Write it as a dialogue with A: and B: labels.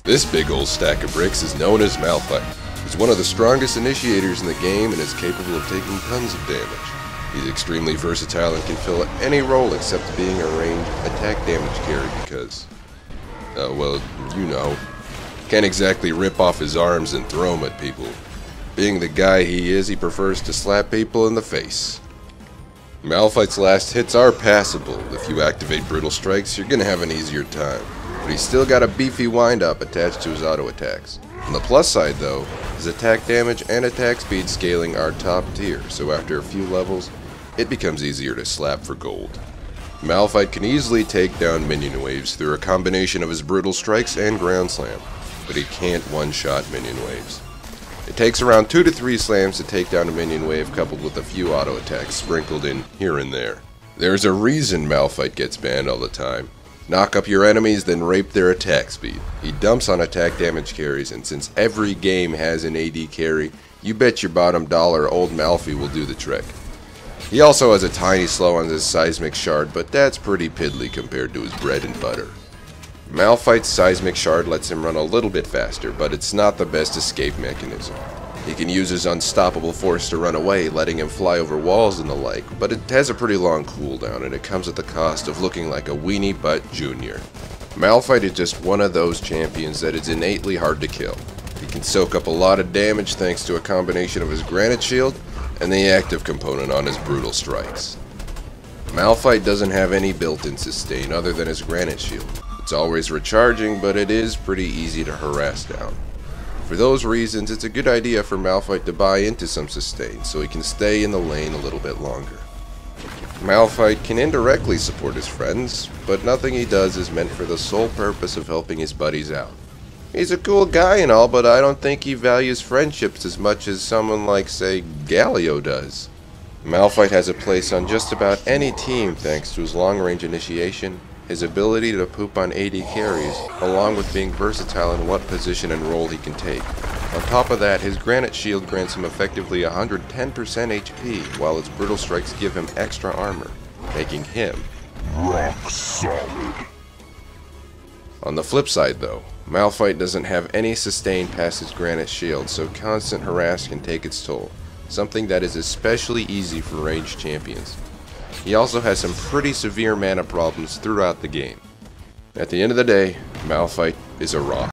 A: This big old stack of bricks is known as Malphite. He's one of the strongest initiators in the game and is capable of taking tons of damage. He's extremely versatile and can fill any role except being a ranged attack damage carry because, well, you know, can't exactly rip off his arms and throw them at people. Being the guy he is, he prefers to slap people in the face. Malphite's last hits are passable. If you activate Brutal Strikes, you're gonna have an easier time. But he's still got a beefy wind-up attached to his auto attacks. On the plus side though, his attack damage and attack speed scaling are top tier, so after a few levels, it becomes easier to slap for gold. Malphite can easily take down minion waves through a combination of his Brutal Strikes and Ground Slam, but he can't one-shot minion waves. It takes around 2 to 3 slams to take down a minion wave coupled with a few auto attacks sprinkled in here and there. There's a reason Malphite gets banned all the time. Knock up your enemies, then rape their attack speed. He dumps on attack damage carries, and since every game has an AD carry, you bet your bottom dollar old Malphite will do the trick. He also has a tiny slow on his Seismic Shard, but that's pretty piddly compared to his bread and butter. Malphite's Seismic Shard lets him run a little bit faster, but it's not the best escape mechanism. He can use his Unstoppable Force to run away, letting him fly over walls and the like, but it has a pretty long cooldown and it comes at the cost of looking like a weenie butt junior. Malphite is just one of those champions that is innately hard to kill. He can soak up a lot of damage thanks to a combination of his Granite Shield and the active component on his Brutal Strikes. Malphite doesn't have any built-in sustain other than his Granite Shield. It's always recharging, but it is pretty easy to harass down. For those reasons, it's a good idea for Malphite to buy into some sustain so he can stay in the lane a little bit longer. Malphite can indirectly support his friends, but nothing he does is meant for the sole purpose of helping his buddies out. He's a cool guy and all, but I don't think he values friendships as much as someone like, say, Galio does. Malphite has a place on just about any team thanks to his long-range initiation, his ability to poop on AD carries, along with being versatile in what position and role he can take. On top of that, his Granite Shield grants him effectively 110% HP, while its Brutal Strikes give him extra armor, making him rock solid. On the flip side though, Malphite doesn't have any sustain past his Granite Shield, so constant harass can take its toll, something that is especially easy for ranged champions. He also has some pretty severe mana problems throughout the game. At the end of the day, Malphite is a rock.